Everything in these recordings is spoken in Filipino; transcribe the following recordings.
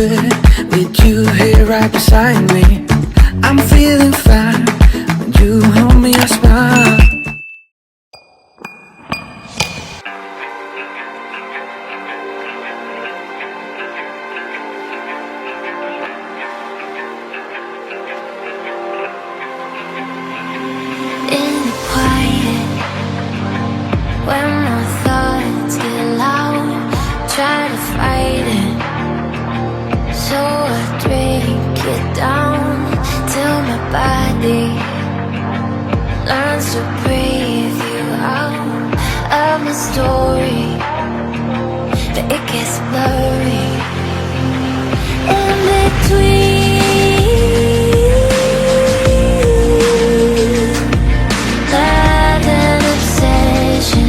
good with you here right beside me. I'm feeling fine when you hold me, I smile. In the quiet, when my thoughts get loud, try to fight it. So I drink it down till my body learns to breathe you out of my story, but it gets blurry in between. Love and obsession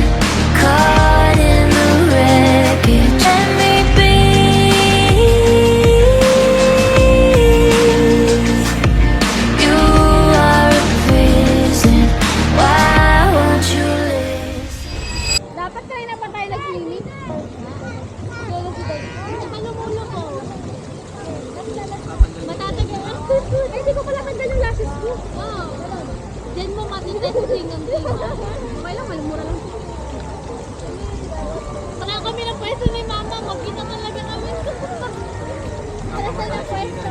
caught in the wreckage. Let me be. You are a prison. Why won't you listen? Dapat kayo na pa tayo nag-clinic. Malumulo ko. Matatagal. Ay, hindi ko pala tanggal yung lashes ko. Wow. Diyan mo matitesting ng tingin. Okay lang, malumura lang. Saka kami ng pwesto ni Mama. Magkita talaga kami. Alas na ng pwesto.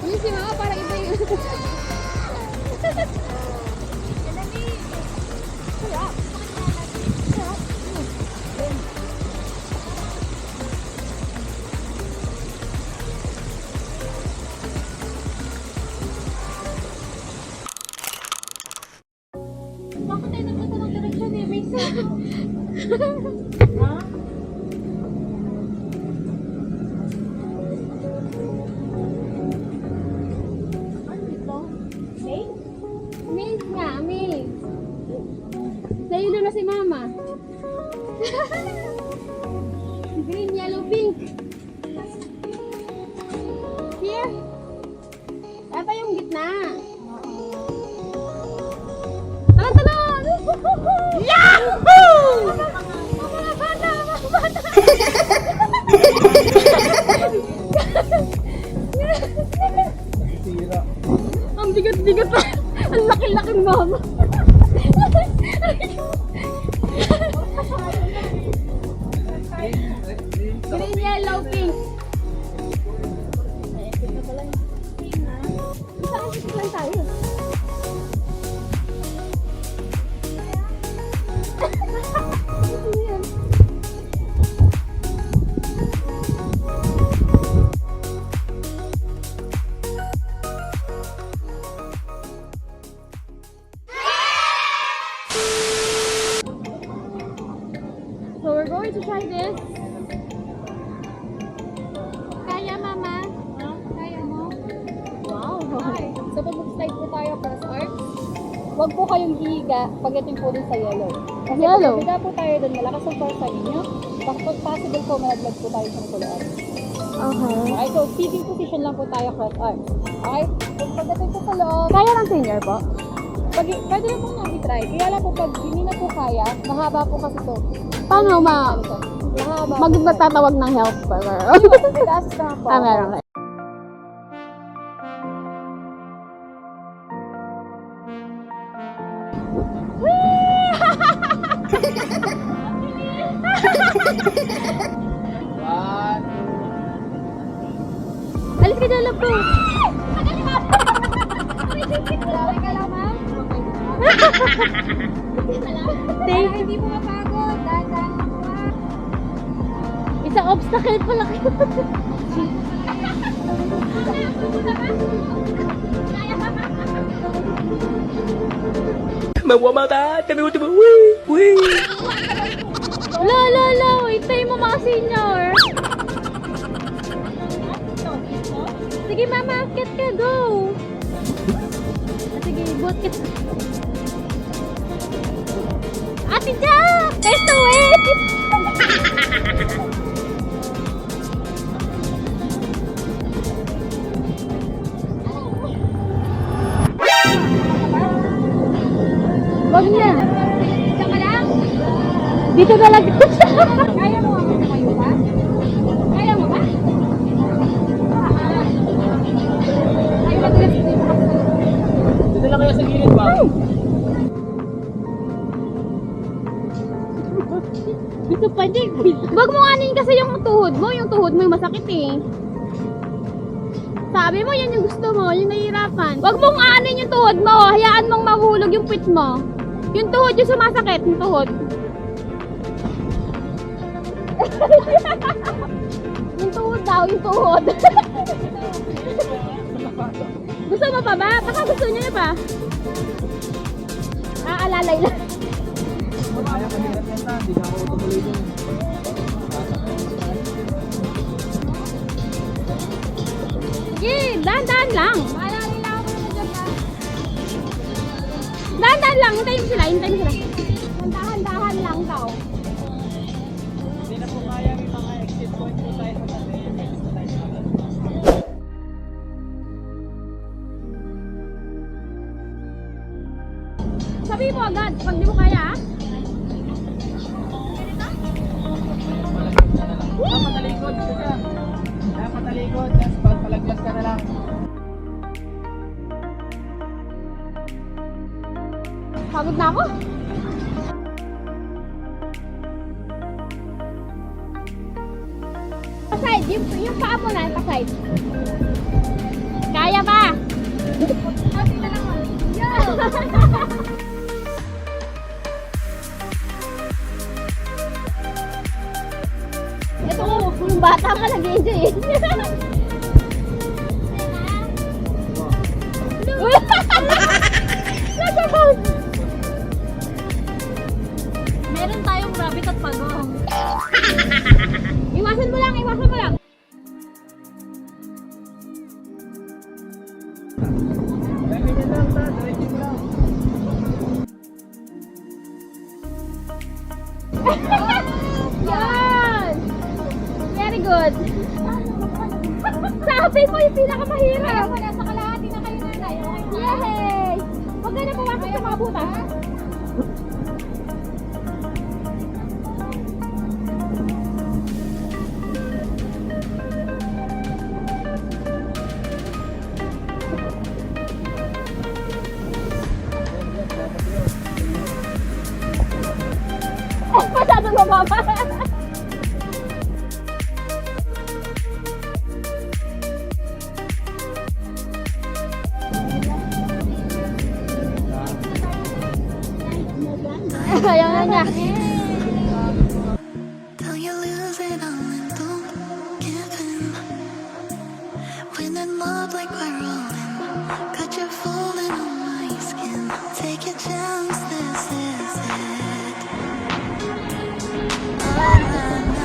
Yung si Mama parang iba yun. Bakit tayo nagpunta ng direksyon eh? May ha? Ano ito? Maze? Maze nga, maze. Sa'yo na si Mama. Green, yellow, pink. Here. Ito yung gitna. Talon! Yahoo! Mga bata! Ang bigat-bigat pa. Ang laki-laking Mama. Green, yellow, pink. Isang lang tayo. So we're going to try this. Kaya, Mama? Kaya mo? Wow! So pag mag-slide po tayo across arms, huwag po kayong hihiga pagdating po dun sa yellow. Kasi Yellow? pag higa po tayo dun, malakas ang force sa inyo. Pag possible po, malaglag po tayo sa kulay. Okay. Okay, so sitting position lang po tayo cross arms. Okay? So pagdating po sa loob, Kaya ng senior po? pwede na po namin try. Kaya lang po pag hindi na po kaya, mahaba po kasi to. Paano Mahaba. magtatawag ng help pa? Taas na po. Meron. Alis ka dyan lang po. Grabe ka lang, ma'am. Thank you. Hindi po mapagod. Dahan-dahan lang po, ha. Isang obstacle pala kayo. Mawamata, kami mo wee! La, hintayin mo mga senior. Sige mama, akit ka, go. Sige, buhat ka. Ate Jack, there's the way. Wag na. Isa ka lang? Dito na lang. Kaya mo ako tumayo ba? Kaya mo ba? na kayo sa gilid ba? Gusto pa din. Wag mo anin kasi yung tuhod mo yung masakit eh. Sabi mo yan yung gusto mo, yung nahihirapan. Wag mong anin yung tuhod mo, hayaan mong mahulog yung pit mo. Yung tuhod yung sumasakit, yung tuhod. Yung tuhod daw, yung tuhod. Gusto mo pa ba? Baka gusto niya pa. Alalay lang. Kaya mahirap yan ta, hindi na ako tumuloy dun. Sige, dahan-dahan lang. Maalala lang ako na dyan ha. Dahan-dahan lang, hintayin mo sila. Dahan-dahan lang daw. Hindi na po kaya may mga exit point po tayo sa tabi. Sabi mo agad, pag di mo kaya ah. Dapat talikod dito siya. Dapat talikod, tapos palaglas ka na lang. Pagod na ako. Paside, yung paa mo na, paside. Kaya pa. Happy na lang. Ito, yung bata ka nag-enjoy eh. Nagabang! Meron tayong rabbit at pagong. Iwasan mo lang, iwasan mo lang. Ganyan lang ta, diretso mo lang. Yan! Very good. Sabi mo yung pinakamahirap. Wala sa kalahati na kayo nanay. Yay! Huwag ka na pumasok sa mga butas. Masyadong mababa. Ayaw na niya. Till you lose it all and don't give in. When in love like we're rolling, got you falling on my skin. Take a chance, this is it. Oh, na, na.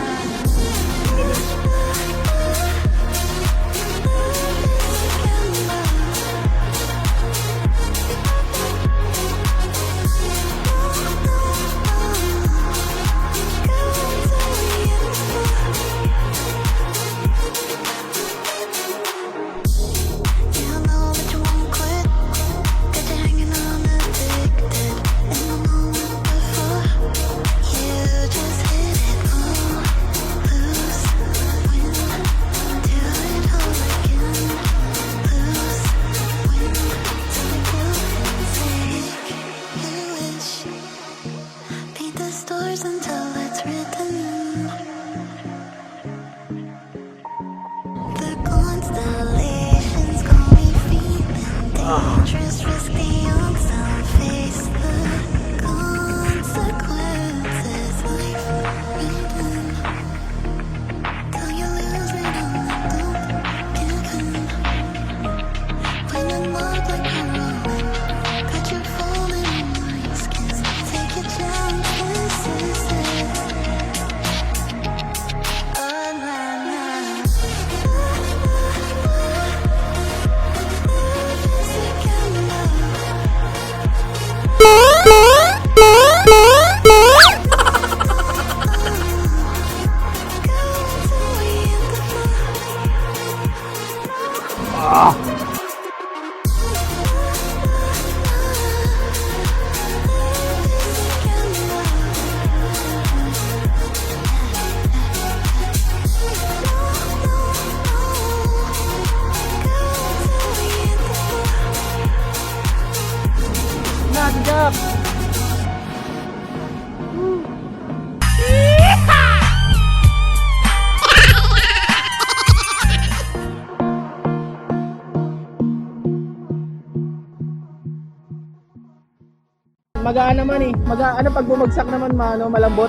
magaan naman eh. Ano pag bumagsak naman malambot.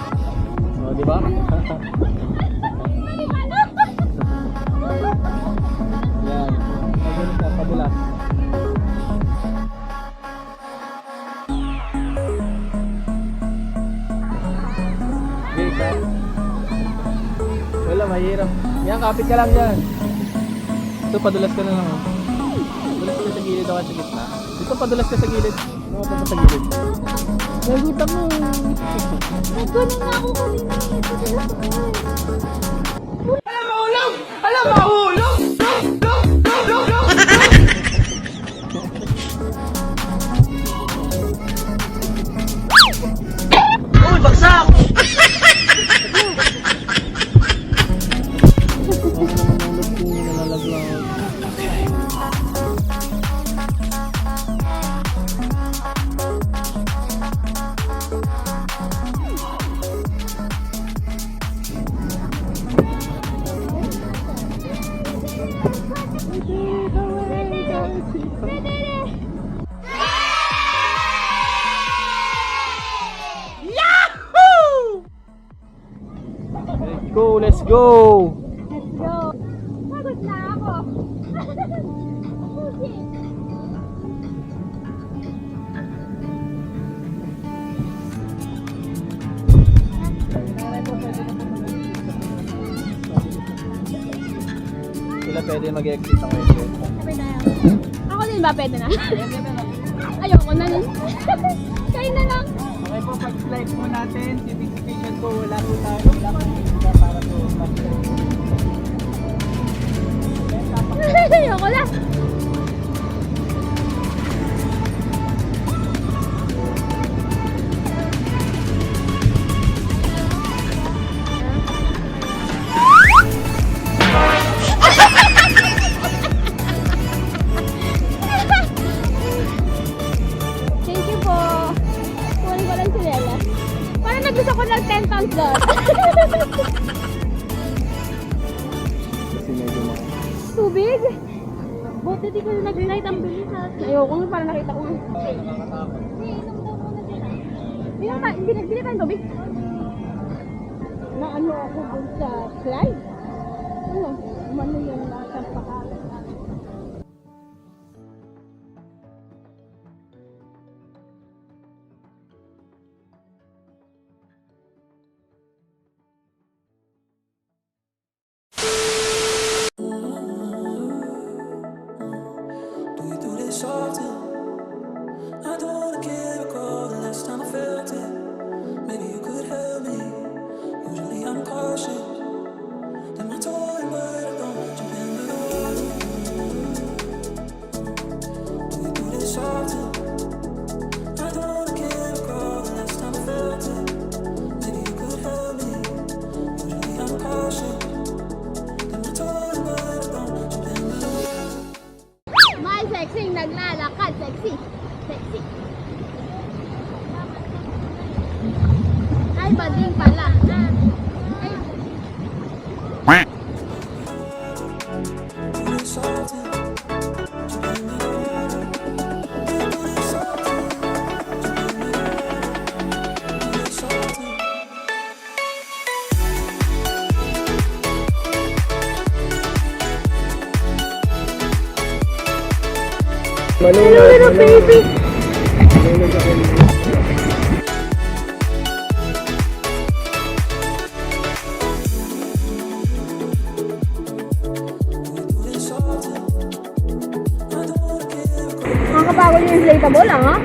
Oh, di ba? Yan. Padulas na, padulas. Okay, ka. Wala, mahirap. Yan, kapit ka lang dyan. Ito, padulas ka na lang. Oh. Padulas ka sa gilid ako sa gitna. Dito, padulas ka sa gilid. Ano ka sa gilid? Nagutan mo. Nagano na ako kanina. Padulas ako. Let's go! Let's go. Pagod na ako. Okay. Sila pwede mag-exit ang exit. Sabay tayo. Ako din ba pwede na? Ayoko na nun. Kayo na lang. Okay po, pag-slide po natin, certification po, wala po tayo, wala po tayo para po. Ayoko na. Thank you po. Kunin ko lang sinela. Parang naggusto ko ng 10 pounds doon. Kasi medyo mga... Tubig? Buti di ko na nag-light ang bilis ha. Ayoko nga, parang nakita ko nga. Nakakatakot. Bili tayong tubig? Na ano ako dun sa slide? Ano? Umano yung nasa pakalan. Do we do this often? I don't wanna get recall the last time I felt it. Maybe you could help me. Usually I'm cautious. Then my toy, but I don't jump into the water. Do we do this often? I don't wanna get recall the last time I felt it. Maybe you could help me. Usually I'm cautious. Then my toy, but I don't jump into the water. My sexy naglalakad, sexy. Sexy. Ay, bading pala. Ay, Hello, baby. Nakakapagod yung inflatable lang, ha?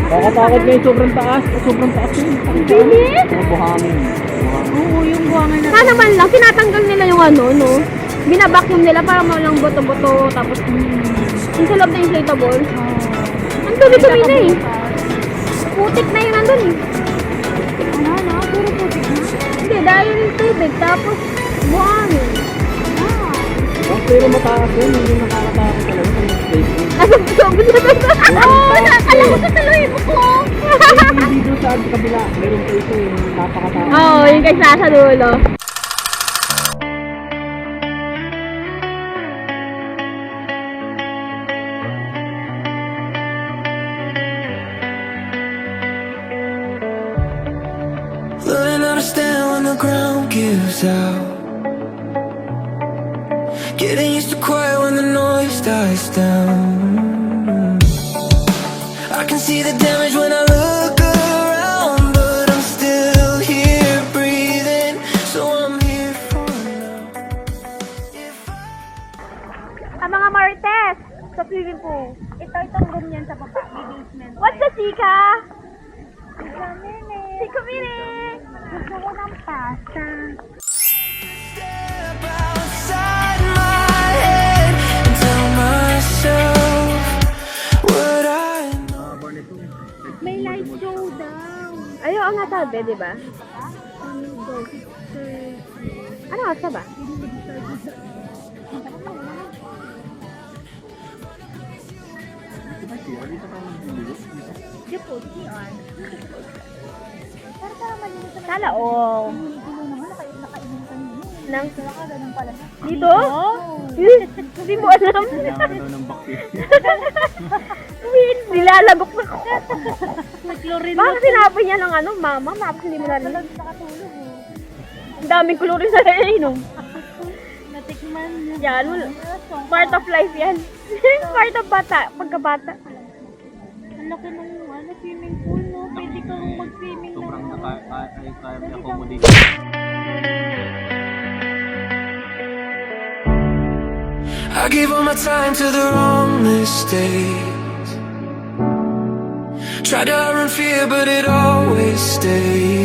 Nakakatakot ngayon, sobrang taas. Sobrang taas yun. Bilis? Buhangin. Oo, yung buwangan na. Sana man lang, tinatanggal nila yung ano, no? Binabacuum nila para walang boto-boto, tapos yung sa loob na inflatable. Ang dumi-dumi na eh. Putik na yun nandun eh. Ano? Puro putik na? Hindi, dahil yung tubig, tapos buhangin. Pero mataas yun, hindi nakakatakot talaga kung nag-slide yun. Alam mo sa taluhin mo ko. Hindi doon sa kabila, meron pa ito yung napakatakot. Oo, yung kay sa dulo. ground gives out. Getting used to quiet when the noise dies down. I can see the damage when I look around, but I'm still here breathing, so I'm here for now. Ang mga Marites sa swimming pool. Itong room yan sa baba, may basement. What's the chika? Chika Mini! Gusto ko ng pasta. Step outside my head and tell myself what I know. May light show daw. Ayaw ang natabi, di ba? Ano asa ba? Kala all. Nang dito? Hindi mo alam. Nilalagok na ko. Bakit sinabi niya ng ano, mama? Tapos hindi mo narinig. Ang daming klorin sa inom. Natikman niya. Yan, part of life yan. Part of bata, pagkabata. Ang laki ng swimming pool, no? Pwede kang mag-swimming na. Sobrang kaya may accommodate. I gave all my time to the wrong mistakes. Tried to run fear, but it always stayed.